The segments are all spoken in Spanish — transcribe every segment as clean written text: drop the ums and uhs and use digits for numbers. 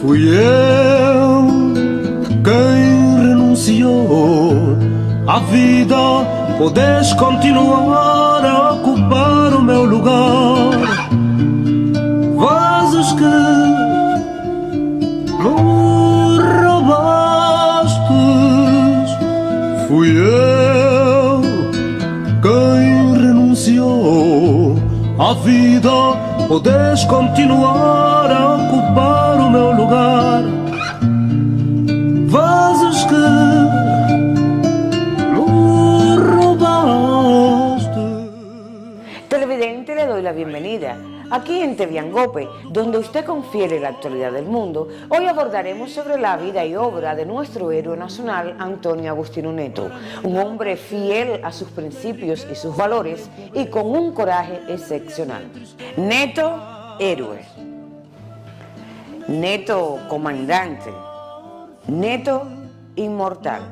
Fui eu quem renunciou à vida. Podes continuar a ocupar o meu lugar. Vozes que me roubaste. Fui eu quem renunciou à vida. Podes continuar a ocupar o meu lugar. Vozes que me roubaste. Televidente, le doy la bienvenida. Aquí en TV Angope, donde usted confiere la actualidad del mundo, hoy abordaremos sobre la vida y obra de nuestro héroe nacional, Antonio Agustíno Neto, un hombre fiel a sus principios y sus valores y con un coraje excepcional. Neto, héroe. Neto, comandante. Neto, inmortal.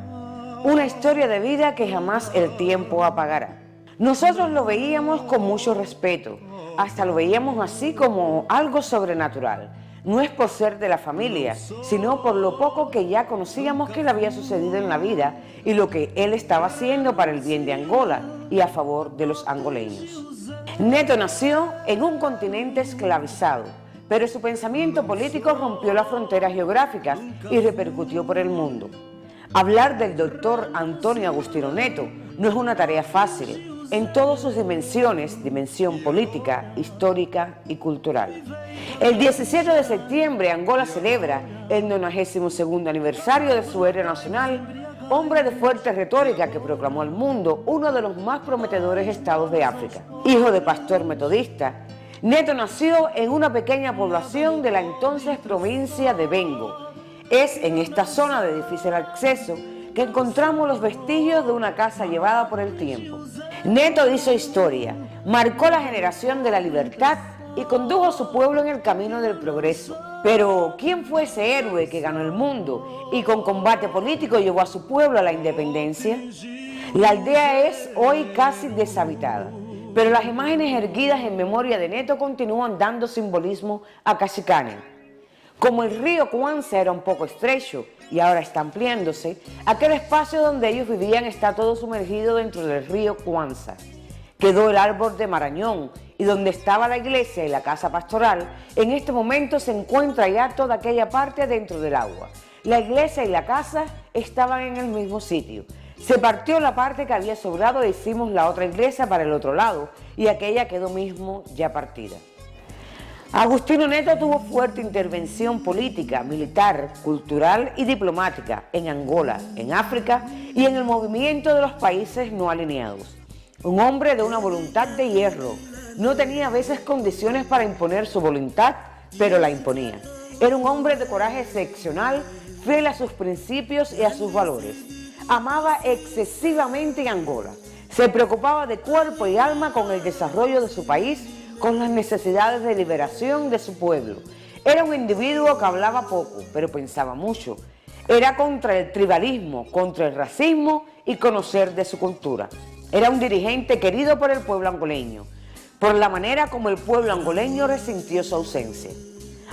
Una historia de vida que jamás el tiempo apagará. Nosotros lo veíamos con mucho respeto, hasta lo veíamos así como algo sobrenatural. No es por ser de la familia, sino por lo poco que ya conocíamos que le había sucedido en la vida y lo que él estaba haciendo para el bien de Angola y a favor de los angoleños. Neto nació en un continente esclavizado, pero su pensamiento político rompió las fronteras geográficas y repercutió por el mundo. Hablar del doctor Antonio Agustíno Neto no es una tarea fácil, en todas sus dimensiones, dimensión política, histórica y cultural. El 17 de septiembre, Angola celebra el 92º aniversario de su héroe nacional, hombre de fuerte retórica que proclamó al mundo uno de los más prometedores estados de África. Hijo de pastor metodista, Neto nació en una pequeña población de la entonces provincia de Bengo. Es en esta zona de difícil acceso que encontramos los vestigios de una casa llevada por el tiempo. Neto hizo historia, marcó la generación de la libertad y condujo a su pueblo en el camino del progreso. Pero, ¿quién fue ese héroe que ganó el mundo y con combate político llevó a su pueblo a la independencia? La aldea es hoy casi deshabitada, pero las imágenes erguidas en memoria de Neto continúan dando simbolismo a Cachicane. Como el río Cuanza era un poco estrecho y ahora está ampliándose, aquel espacio donde ellos vivían está todo sumergido dentro del río Cuanza. Quedó el árbol de Marañón y donde estaba la iglesia y la casa pastoral, en este momento se encuentra ya toda aquella parte dentro del agua. La iglesia y la casa estaban en el mismo sitio. Se partió la parte que había sobrado e hicimos la otra iglesia para el otro lado y aquella quedó mismo ya partida. Agustíno Neto tuvo fuerte intervención política, militar, cultural y diplomática en Angola, en África y en el movimiento de los países no alineados. Un hombre de una voluntad de hierro, no tenía a veces condiciones para imponer su voluntad, pero la imponía. Era un hombre de coraje excepcional, fiel a sus principios y a sus valores. Amaba excesivamente Angola, se preocupaba de cuerpo y alma con el desarrollo de su país, con las necesidades de liberación de su pueblo. Era un individuo que hablaba poco, pero pensaba mucho. Era contra el tribalismo, contra el racismo y conocer de su cultura. Era un dirigente querido por el pueblo angoleño, por la manera como el pueblo angoleño resintió su ausencia.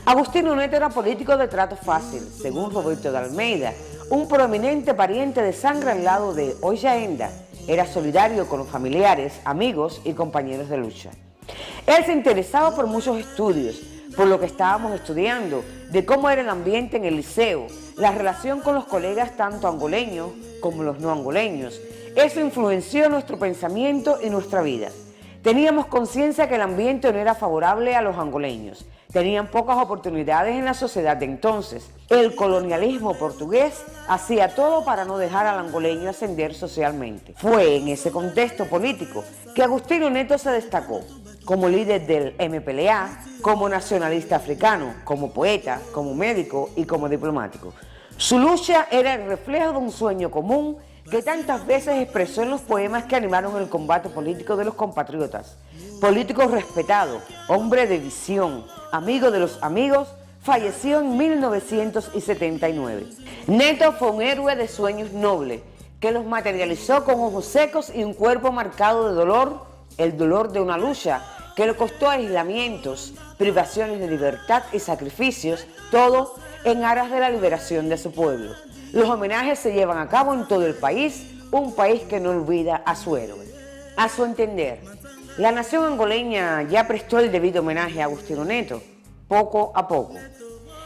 Agustíno Neto era político de trato fácil, según Roberto de Almeida, un prominente pariente de sangre al lado de Oyaenda. Era solidario con los familiares, amigos y compañeros de lucha. Él se interesaba por muchos estudios, por lo que estábamos estudiando, de cómo era el ambiente en el liceo, la relación con los colegas tanto angoleños como los no angoleños. Eso influenció nuestro pensamiento y nuestra vida. Teníamos conciencia que el ambiente no era favorable a los angoleños. Tenían pocas oportunidades en la sociedad de entonces. El colonialismo portugués hacía todo para no dejar al angoleño ascender socialmente. Fue en ese contexto político que Agustíno Neto se destacó como líder del MPLA, como nacionalista africano, como poeta, como médico y como diplomático. Su lucha era el reflejo de un sueño común que tantas veces expresó en los poemas que animaron el combate político de los compatriotas. Político respetado, hombre de visión, amigo de los amigos, falleció en 1979. Neto fue un héroe de sueños nobles, que los materializó con ojos secos y un cuerpo marcado de dolor, el dolor de una lucha que le costó aislamientos, privaciones de libertad y sacrificios, todo en aras de la liberación de su pueblo. Los homenajes se llevan a cabo en todo el país, un país que no olvida a su héroe. A su entender, la nación angoleña ya prestó el debido homenaje a Agustín Neto, poco a poco.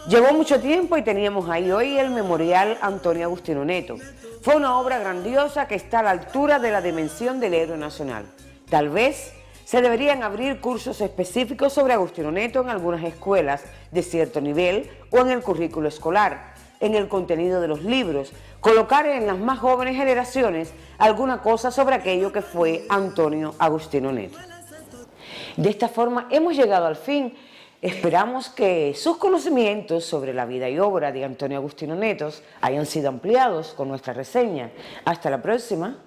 Llevó mucho tiempo y teníamos ahí hoy el Memorial Antonio Agustín Neto. Fue una obra grandiosa que está a la altura de la dimensión del héroe nacional. Tal vez se deberían abrir cursos específicos sobre Agustín Neto en algunas escuelas de cierto nivel o en el currículo escolar, en el contenido de los libros, colocar en las más jóvenes generaciones alguna cosa sobre aquello que fue Antonio Agustín Neto. De esta forma hemos llegado al fin. Esperamos que sus conocimientos sobre la vida y obra de Antonio Agustín Neto hayan sido ampliados con nuestra reseña. Hasta la próxima.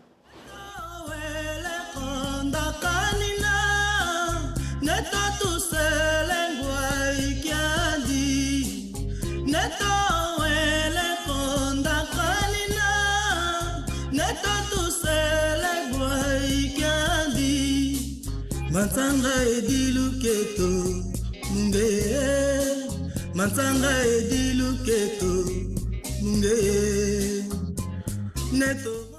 Mansanga edilu keto mungeye, mansanga edilu keto mungeye, Neto.